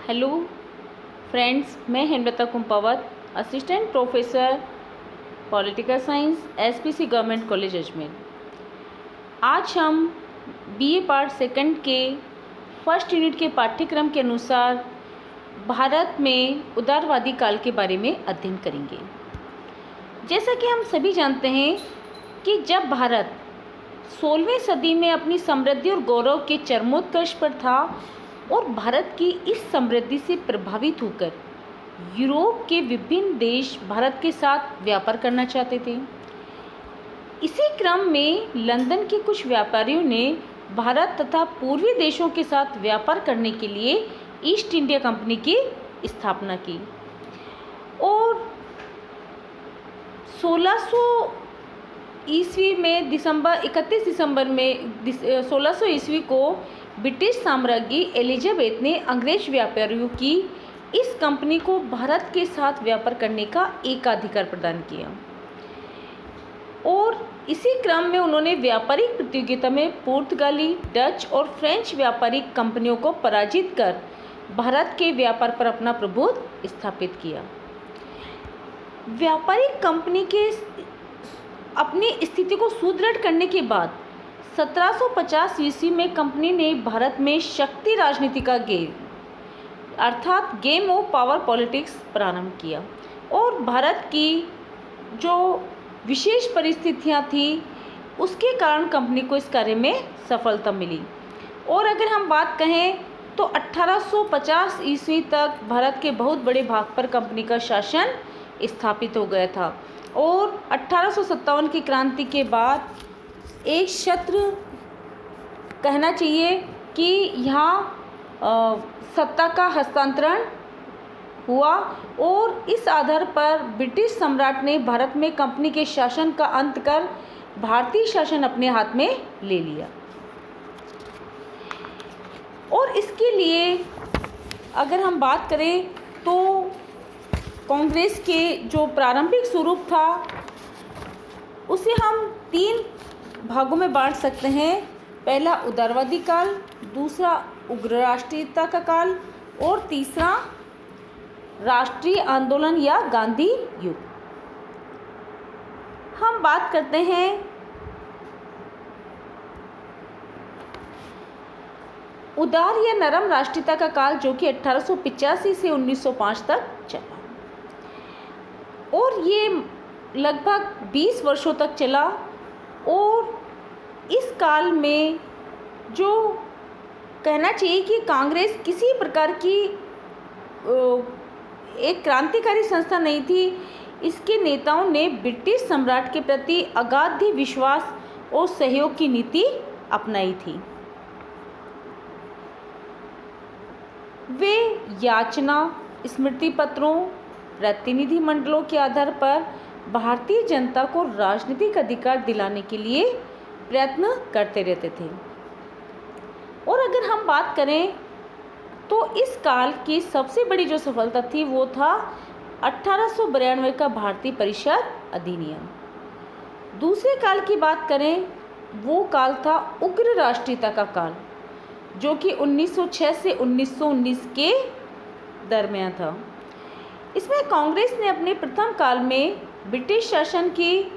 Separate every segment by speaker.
Speaker 1: Hello friends, मैं Hemlata Kumpawat, assistant professor political science, SPC government college Ajmer. आज हम बीए पार्ट सेकंड के फर्स्ट यूनिट के पाठ्यक्रम के अनुसार भारत में उदारवादी काल के बारे में अध्ययन करेंगे। जैसा कि हम सभी जानते हैं कि जब भारत 16वीं सदी में अपनी समृद्धि और गौरव के चरमोत्कर्ष पर था और भारत की इस समृद्धि से प्रभावित होकर यूरोप के विभिन्न देश भारत के साथ व्यापार करना चाहते थे। इसी क्रम में लंदन के कुछ व्यापारियों ने भारत तथा पूर्वी देशों के साथ व्यापार करने के लिए ईस्ट इंडिया कंपनी की स्थापना की और 1600 ईस्वी में 31 दिसंबर में 1600 ईस्वी को ब्रिटिश साम्राज्ञी एलिजाबेथ ने अंग्रेज व्यापारियों की इस कंपनी को भारत के साथ व्यापार करने का एकाधिकार प्रदान किया और इसी क्रम में उन्होंने व्यापारिक प्रतियोगिता में पुर्तगाली, डच और फ्रेंच व्यापारिक कंपनियों को पराजित कर भारत के व्यापार पर अपना प्रभुत्व स्थापित किया। व्यापारिक कंपनी के अपनी स्थिति को सुदृढ़ करने के बाद 1750 ईस्वी में कंपनी ने भारत में शक्ति राजनीति का अर्थात गेम ऑफ पावर पॉलिटिक्स प्रारंभ किया और भारत की जो विशेष परिस्थितियां थी उसके कारण कंपनी को इस कार्य में सफलता मिली। और अगर हम बात कहें तो 1850 ईस्वी तक भारत के बहुत बड़े भाग पर कंपनी का शासन स्थापित हो गया था और 1857 की क्रांति के बाद एक शत्रु कहना चाहिए कि यहाँ सत्ता का हस्तांतरण हुआ और इस आधार पर ब्रिटिश सम्राट ने भारत में कंपनी के शासन का अंत कर भारतीय शासन अपने हाथ में ले लिया। और इसके लिए अगर हम बात करें तो कांग्रेस के जो प्रारंभिक स्वरूप था उसे हम 3 भागों में बांट सकते हैं। पहला उदारवादी काल, दूसरा उग्र राष्ट्रीयता का काल और तीसरा राष्ट्रीय आंदोलन या गांधी युग। हम बात करते हैं उदार या नरम राष्ट्रीयता का काल, जो कि 1885 से 1905 तक चला और ये लगभग 20 वर्षों तक चला। और इस काल में जो कहना चाहिए कि कांग्रेस किसी प्रकार की एक क्रांतिकारी संस्था नहीं थी। इसके नेताओं ने ब्रिटिश सम्राट के प्रति अगाध विश्वास और सहयोग की नीति अपनाई थी। वे याचना, स्मृति पत्रों, प्रतिनिधि मंडलों के आधार पर भारतीय जनता को राजनीतिक अधिकार दिलाने के लिए प्रयत्न करते रहते थे। और अगर हम बात करें तो इस काल की सबसे बड़ी जो सफलता थी वो था 1892 का भारतीय परिषद अधिनियम। दूसरे काल की बात करें वो काल था उग्र राष्ट्रीयता का काल, जो कि 1906 से 1919 के दरमियान था। इसमें कांग्रेस ने अपने प्रथम काल में ब्रिटिश शासन की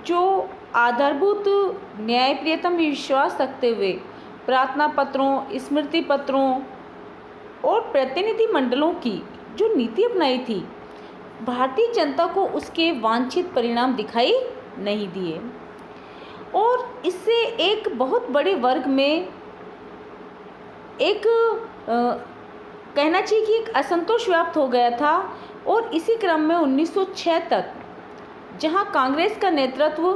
Speaker 1: जो आधारभूत न्यायप्रियता में विश्वास रखते हुए प्रार्थना पत्रों, स्मृति पत्रों और प्रतिनिधि मंडलों की जो नीति अपनाई थी, भारतीय जनता को उसके वांछित परिणाम दिखाई नहीं दिए और इससे एक बहुत बड़े वर्ग में एक कहना चाहिए कि एक असंतोष व्याप्त हो गया था। और इसी क्रम में 1906 तक जहां कांग्रेस का नेतृत्व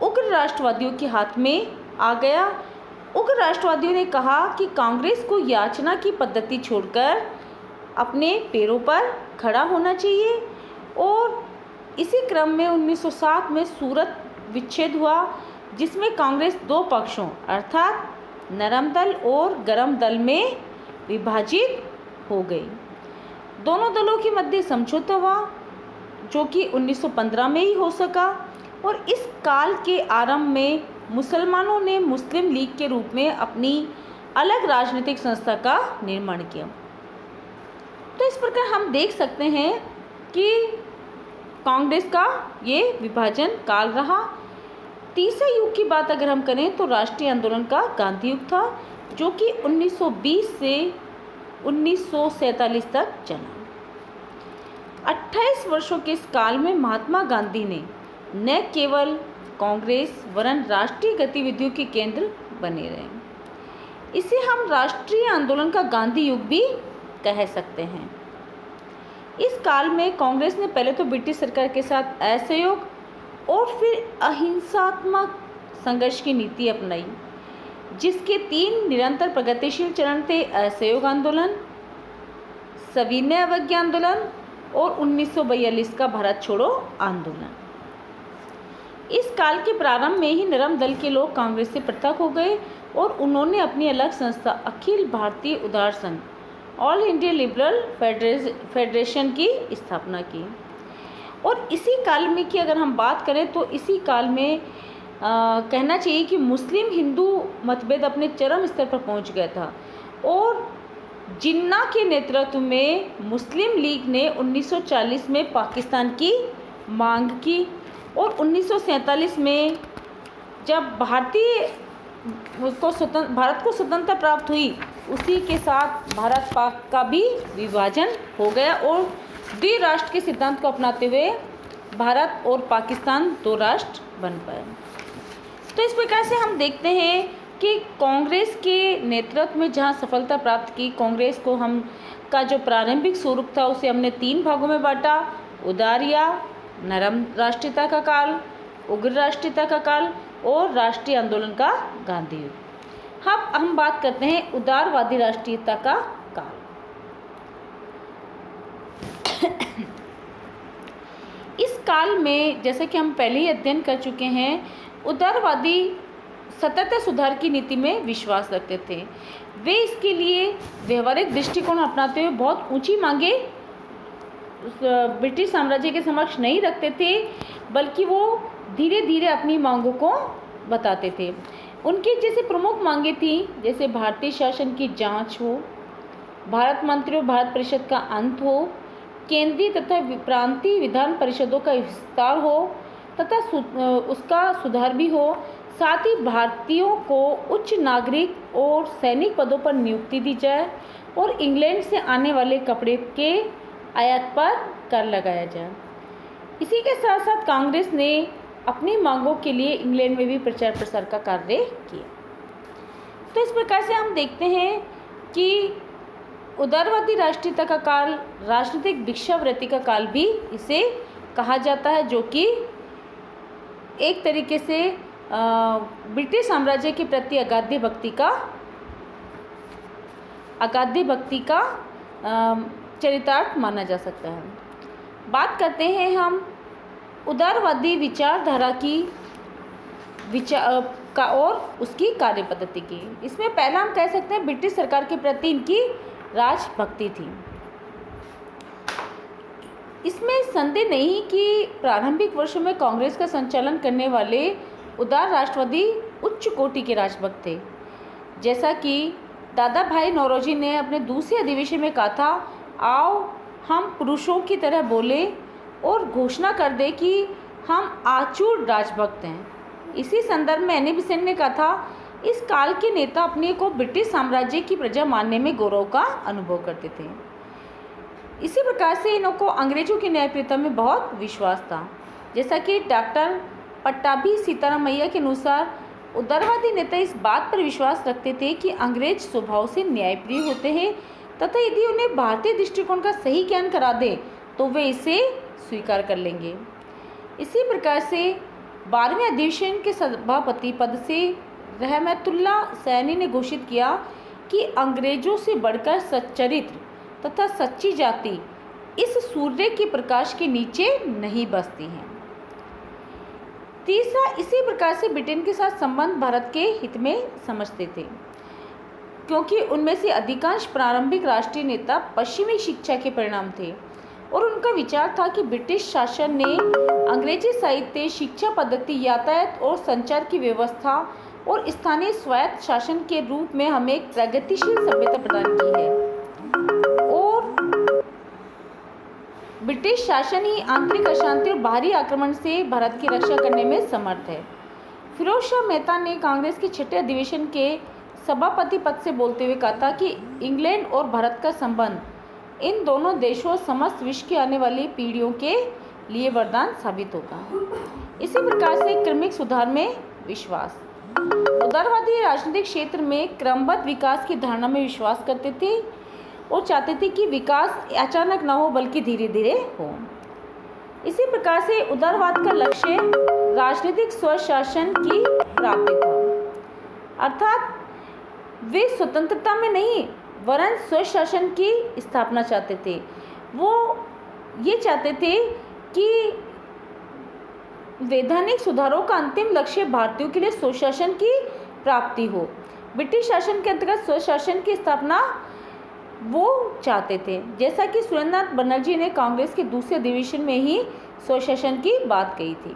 Speaker 1: उग्र राष्ट्रवादियों के हाथ में आ गया, उग्र राष्ट्रवादियों ने कहा कि कांग्रेस को याचना की पद्धति छोड़कर अपने पैरों पर खड़ा होना चाहिए। और इसी क्रम में 1907 में सूरत विच्छेद हुआ, जिसमें कांग्रेस 2 पक्षों अर्थात नरम दल और गरम दल में विभाजित हो गई। दोनों दलों के मध्य समझौता हुआ, जो कि 1915 में ही हो सका। और इस काल के आरंभ में मुसलमानों ने मुस्लिम लीग के रूप में अपनी अलग राजनीतिक संस्था का निर्माण किया। तो इस प्रकार हम देख सकते हैं कि कांग्रेस का ये विभाजन काल रहा। तीसरे युग की बात अगर हम करें तो राष्ट्रीय आंदोलन का गांधी युग था, जो कि 1920 से 1947 तक चला। 28 वर्षों के इस काल में महात्मा गांधी ने न केवल कांग्रेस वरन राष्ट्रीय गतिविधियों के केंद्र बने रहे। इसे हम राष्ट्रीय आंदोलन का गांधी युग भी कह सकते हैं। इस काल में कांग्रेस ने पहले तो ब्रिटिश सरकार के साथ असहयोग और फिर अहिंसात्मक संघर्ष की नीति अपनाई, जिसके 3 निरंतर प्रगतिशील चरण थे: असहयोग आंदोलन, सविनय अवज्ञा आंदोलन और 1942 का भारत छोड़ो आंदोलन। इस काल के प्रारंभ में ही नरम दल के लोग कांग्रेस से पृथक हो गए और उन्होंने अपनी अलग संस्था अखिल भारतीय उदार संघ, ऑल इंडिया लिबरल फेडरेशन की स्थापना की। और इसी काल में की अगर हम बात करें तो इसी काल में कहना चाहिए कि मुस्लिम हिंदू मतभेद अपने चरम स्तर पर पहुंच गया था और जिन्ना के नेतृत्व में मुस्लिम लीग ने 1940 में पाकिस्तान की मांग की और 1947 में जब भारत को स्वतंत्रता प्राप्त हुई, उसी के साथ भारत पाक का भी विभाजन हो गया और द्विराष्ट्र के सिद्धांत को अपनाते हुए भारत और पाकिस्तान 2 राष्ट्र बन पाए। तो इस प्रकार से हम देखते हैं कि कांग्रेस के नेतृत्व में जहां सफलता प्राप्त की, कांग्रेस को हम का जो प्रारंभिक स्वरूप था उसे हमने 3 भागों में बांटा: उदार या नरम राष्ट्रीयता का काल, उग्र राष्ट्रीयता का काल और राष्ट्रीय आंदोलन का गांधी युग। अब हम बात करते हैं उदारवादी राष्ट्रीयता का काल। इस काल में जैसे कि हम पहले ही अध्ययन कर चुके हैं, उदारवादी सतत सुधार की नीति में विश्वास रखते थे। वे इसके लिए व्यवहारिक दृष्टिकोण अपनाते हुए बहुत ऊंची मांगे ब्रिटिश साम्राज्य के समक्ष नहीं रखते थे, बल्कि वो धीरे धीरे अपनी मांगों को बताते थे। उनकी जैसे प्रमुख मांगे थी, जैसे भारतीय शासन की जांच हो, भारत मंत्री और भारत परिषद का अंत हो, केंद्रीय तथा प्रांतीय विधान परिषदों का विस्तार हो तथा उसका सुधार भी हो, साथ ही भारतीयों को उच्च नागरिक और सैनिक पदों पर नियुक्ति दी जाए और इंग्लैंड से आने वाले कपड़े के आयात पर कर लगाया जाए। इसी के साथ साथ कांग्रेस ने अपनी मांगों के लिए इंग्लैंड में भी प्रचार प्रसार का कार्य किया। तो इस प्रकार से हम देखते हैं कि उदारवादी राष्ट्रीयता का काल, राजनीतिक भिक्षावृत्ति का काल भी इसे कहा जाता है, जो कि एक तरीके से ब्रिटिश साम्राज्य के प्रति अगाध्य भक्ति का चरितार्थ माना जा सकता है। बात करते हैं हम उदारवादी विचारधारा की और उसकी कार्य पद्धति की। इसमें पहला हम कह सकते हैं ब्रिटिश सरकार के प्रति इनकी राजभक्ति थी। इसमें संदेह नहीं कि प्रारंभिक वर्षों में कांग्रेस का संचालन करने वाले उदार राष्ट्रवादी उच्च कोटि के राजभक्त थे। जैसा कि दादा भाई नौरोजी ने अपने दूसरे अधिवेशन में कहा था, आओ हम पुरुषों की तरह बोले और घोषणा कर दे कि हम आचूर राजभक्त हैं। इसी संदर्भ में एनी बेसेंट ने कहा था, इस काल के नेता अपने को ब्रिटिश साम्राज्य की प्रजा मानने में गौरव का अनुभव करते थे। इसी प्रकार से इनको अंग्रेजों की न्यायप्रियता में बहुत विश्वास था। जैसा कि डॉक्टर पट्टाभी सीतारामैया के अनुसार उदारवादी नेता इस बात पर विश्वास रखते थे कि अंग्रेज स्वभाव से न्यायप्रिय होते हैं तथा यदि उन्हें भारतीय दृष्टिकोण का सही ज्ञान करा दे तो वे इसे स्वीकार कर लेंगे। इसी प्रकार से 12वें अधिवेशन के सभापति पद से रहमतुल्ला सैनी ने घोषित किया कि अंग्रेजों से बढ़कर सच्चरित्र तथा सच्ची जाति इस सूर्य के प्रकाश के नीचे नहीं बसती हैं। तीसरा, इसी प्रकार से ब्रिटेन के साथ संबंध भारत के हित में समझते थे, क्योंकि उनमें से अधिकांश प्रारंभिक राष्ट्रीय नेता पश्चिमी शिक्षा के परिणाम थे और उनका विचार था कि ब्रिटिश शासन ने अंग्रेजी साहित्य, शिक्षा पद्धति, यातायात और संचार की व्यवस्था और स्थानीय स्वायत्त शासन के रूप में हमें एक प्रगतिशील सभ्यता प्रदान की है और ब्रिटिश शासन ही आंतरिक अशांति और बाहरी आक्रमण से भारत की रक्षा करने में समर्थ है। फिरोज शाह मेहता ने कांग्रेस के छठे अधिवेशन के सभापति पद से बोलते हुए कहा था कि इंग्लैंड और भारत का संबंध इन दोनों देशों समस्त विश्व की आने वाली पीढ़ियों के लिए वरदान साबित होगा। इसी प्रकार से क्रमिक सुधार में विश्वास। उदारवादी राजनीतिक क्षेत्र में क्रमबद्ध विकास की धारणा में विश्वास करते थे और चाहते थे कि विकास अचानक न हो बल्कि धीरे धीरे हो। इसी प्रकार से उदारवाद का लक्ष्य राजनीतिक स्वशासन की प्राप्ति था, अर्थात वे स्वतंत्रता में नहीं वरन स्वशासन की स्थापना चाहते थे। वो ये चाहते थे कि वैधानिक सुधारों का अंतिम लक्ष्य भारतीयों के लिए स्वशासन की प्राप्ति हो। ब्रिटिश शासन के अंतर्गत स्वशासन की स्थापना वो चाहते थे, जैसा कि सुरेंद्रनाथ बनर्जी ने कांग्रेस के दूसरे अधिवेशन में ही स्वशासन की बात कही थी।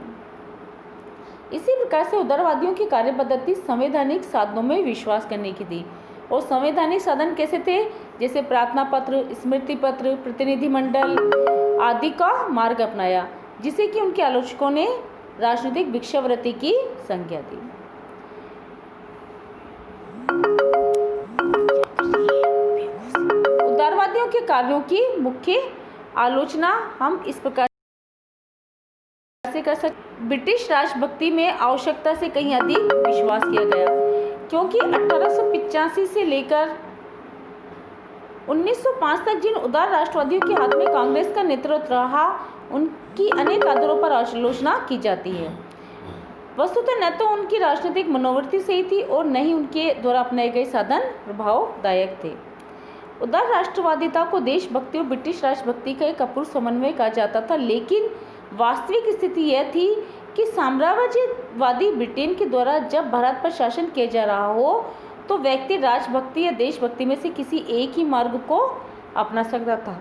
Speaker 1: इसी प्रकार से उदारवादियों की कार्य पद्धति संवैधानिक साधनों में विश्वास करने की थी। और संवैधानिक साधन कैसे थे? जैसे प्रार्थना पत्र, स्मृति पत्र, प्रतिनिधिमंडल आदि का मार्ग अपनाया, जिसे कि उनके आलोचकों ने राजनीतिक भिक्षावृत्ति की संज्ञा दी। उदारवादियों के कार्यों की मुख्य आलोचना हम इस प्रकार से कर सकते। ब्रिटिश राजभक्ति में आवश्यकता से कहीं अधिक विश्वास किया गया, क्योंकि 1885 से लेकर 1905 तक जिन उदार राष्ट्रवादियों के हाथ में कांग्रेस का नेतृत्व रहा, उनकी अनेक आधारों पर आलोचना की जाती है। वस्तुतः न तो उनकी राजनीतिक मनोवृत्ति सही थी और न ही उनके द्वारा अपनाए गए साधन प्रभावदायक थे। उदार राष्ट्रवादिता को देशभक्ति और ब्रिटिश राजभक्ति का एक अपूर्व समन्वय कहा जाता था, लेकिन वास्तविक स्थिति यह थी कि साम्राज्यवादी ब्रिटेन के द्वारा जब भारत पर शासन किया जा रहा हो तो व्यक्ति राजभक्ति या देशभक्ति में से किसी एक ही मार्ग को अपना सकता था।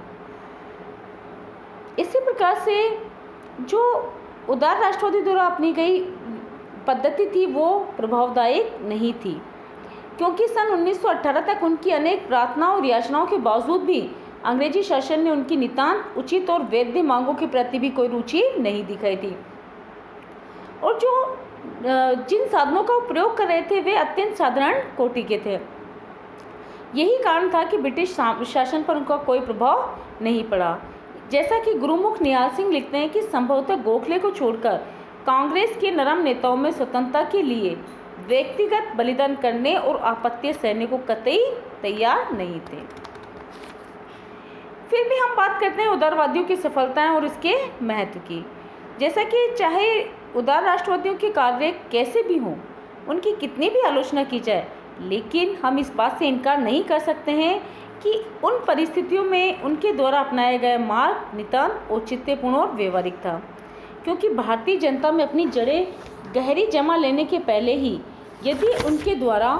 Speaker 1: इसी प्रकार से जो उदार राष्ट्रवादी द्वारा अपनी गई पद्धति थी वो प्रभावदायक नहीं थी, क्योंकि सन 1918 तक उनकी अनेक प्रार्थनाओं और याचनाओं के बावजूद भी अंग्रेजी शासन ने उनकी नितांत उचित और वैध मांगों के प्रति भी कोई रुचि नहीं दिखाई थी। और जो जिन साधनों का प्रयोग कर रहे थे वे अत्यंत साधारण कोटि के थे। यही कारण था कि ब्रिटिश शासन पर उनका कोई प्रभाव नहीं पड़ा। जैसा कि गुरुमुख निहाल सिंह लिखते हैं कि संभवतः गोखले को छोड़कर कांग्रेस के नरम नेताओं में स्वतंत्रता के लिए व्यक्तिगत बलिदान करने और आपत्ति सहने को कतई तैयार नहीं थे। फिर भी हम बात करते हैं उदारवादियों की सफलताएं और इसके महत्व की। जैसा कि चाहे उदार राष्ट्रवादियों के कार्य कैसे भी हों, उनकी कितनी भी आलोचना की जाए, लेकिन हम इस बात से इनकार नहीं कर सकते हैं कि उन परिस्थितियों में उनके द्वारा अपनाया गया मार्ग नितांत औचित्यपूर्ण और व्यवहारिक था, क्योंकि भारतीय जनता में अपनी जड़ें गहरी जमा लेने के पहले ही यदि उनके द्वारा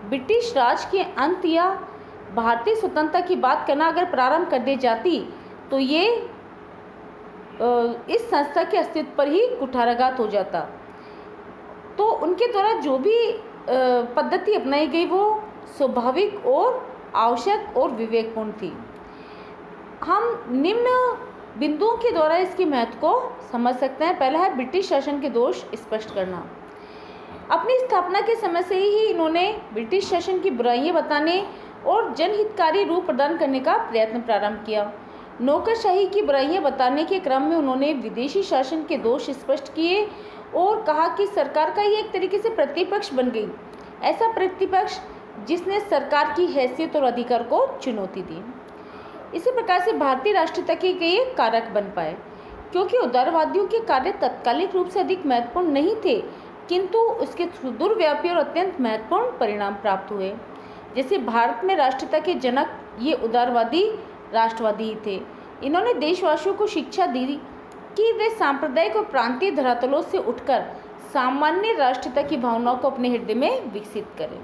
Speaker 1: ब्रिटिश राज के अंत या भारतीय स्वतंत्रता की बात करना अगर प्रारंभ कर दी जाती तो ये इस संस्था के अस्तित्व पर ही कुठाराघात हो जाता। तो उनके द्वारा जो भी पद्धति अपनाई गई वो स्वाभाविक और आवश्यक और विवेकपूर्ण थी। हम निम्न बिंदुओं के द्वारा इसके महत्व को समझ सकते हैं। पहला है ब्रिटिश शासन के दोष स्पष्ट करना। अपनी स्थापना के समय से ही इन्होंने ब्रिटिश शासन की बुराइयां बताने और जनहितकारी रूप प्रदान करने का प्रयत्न प्रारंभ किया। नौकरशाही की बुराइयां बताने के क्रम में उन्होंने विदेशी शासन के दोष स्पष्ट किए और कहा कि सरकार का ये एक तरीके से प्रतिपक्ष बन गई, ऐसा प्रतिपक्ष जिसने सरकार की हैसियत और अधिकार को चुनौती दी। इसी प्रकार से भारतीय राष्ट्रीयता के कई कारक बन पाए, क्योंकि उदारवादियों के कार्य तत्कालिक रूप से अधिक महत्वपूर्ण नहीं थे, किंतु उसके सुदूरव्यापी और अत्यंत महत्वपूर्ण परिणाम प्राप्त हुए। जैसे भारत में राष्ट्रीयता के जनक ये उदारवादी राष्ट्रवादी ही थे। इन्होंने देशवासियों को शिक्षा दी कि वे सांप्रदायिक और प्रांतीय धरातलों से उठकर सामान्य राष्ट्रीयता की भावनाओं को अपने हृदय में विकसित करें।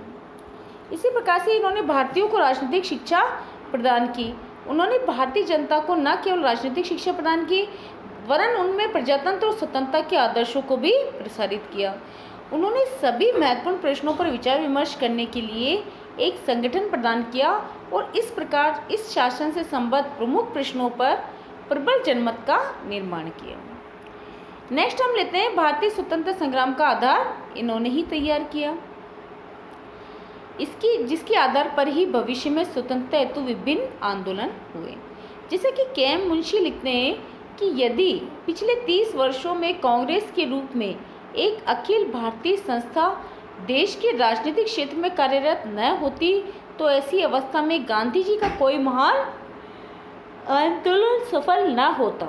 Speaker 1: इसी प्रकार से इन्होंने भारतीयों को राजनीतिक शिक्षा प्रदान की। उन्होंने भारतीय जनता को न केवल राजनीतिक शिक्षा प्रदान की वरन उनमें प्रजातंत्र और स्वतंत्रता के आदर्शों को भी प्रसारित किया। उन्होंने सभी महत्वपूर्ण प्रश्नों पर विचार विमर्श करने के लिए एक संगठन प्रदान किया और इस प्रकार इस शासन से संबद्ध प्रमुख प्रश्नों पर प्रबल जनमत का निर्माण किया। नेक्स्ट हम लेते हैं भारतीय स्वतंत्रता संग्राम का आधार इन्होंने ही तैयार किया, जिसके आधार पर ही भविष्य में स्वतंत्रता हेतु विभिन्न आंदोलन हुए। जैसे कि के.एम. मुंशी लिखते हैं कि यदि पिछले 30 वर्षों में कांग्रेस के रूप में एक अखिल भारतीय संस्था देश के राजनीतिक क्षेत्र में कार्यरत न होती तो ऐसी अवस्था में गांधी जी का कोई महान आंदोलन सफल न होता।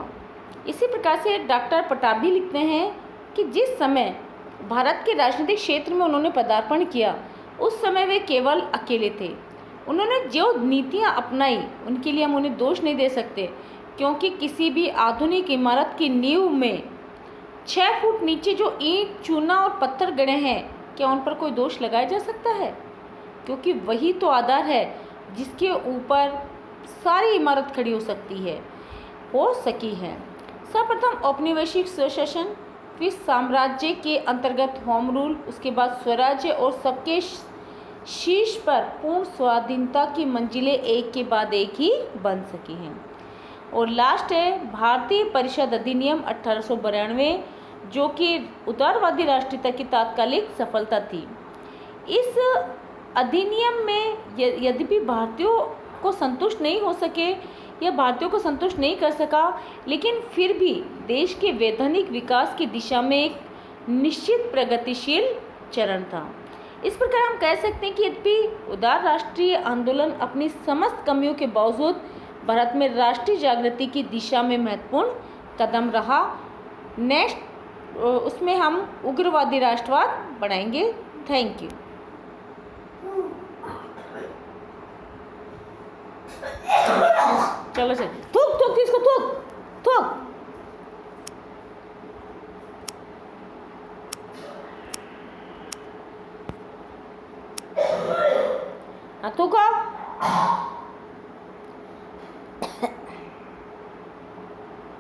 Speaker 1: इसी प्रकार से डॉक्टर पटाभी लिखते हैं कि जिस समय भारत के राजनीतिक क्षेत्र में उन्होंने पदार्पण किया उस समय वे केवल अकेले थे। उन्होंने जो नीतियां अपनाई उनके लिए हम उन्हें दोष नहीं दे सकते, क्योंकि किसी भी आधुनिक इमारत की नींव में 6 फुट नीचे जो ईंट, चूना और पत्थर गड़े हैं, क्या उन पर कोई दोष लगाया जा सकता है? क्योंकि वही तो आधार है जिसके ऊपर सारी इमारत खड़ी हो सकी है। सर्वप्रथम औपनिवेशिक स्वशासन, फिर साम्राज्य के अंतर्गत होम रूल, उसके बाद स्वराज्य और सबके शीर्ष पर पूर्ण स्वाधीनता की मंजिलें एक के बाद एक ही बन सकी हैं। और लास्ट है भारतीय परिषद अधिनियम 1892, जो कि उदारवादी राष्ट्रीयता की तात्कालिक सफलता थी। इस अधिनियम में यद्यपि भारतीयों को संतुष्ट नहीं हो सके या भारतीयों को संतुष्ट नहीं कर सका, लेकिन फिर भी देश के वैधानिक विकास की दिशा में एक निश्चित प्रगतिशील चरण था। इस प्रकार हम कह सकते हैं कि यद्यपि उदार राष्ट्रीय आंदोलन अपनी समस्त कमियों के बावजूद भारत में राष्ट्रीय जागृति की दिशा में महत्वपूर्ण कदम रहा। नेक्स्ट उसमें हम उग्रवादी राष्ट्रवाद बढ़ाएंगे। Thank you. चलो चलो, थूक इसको, थूक। थूका।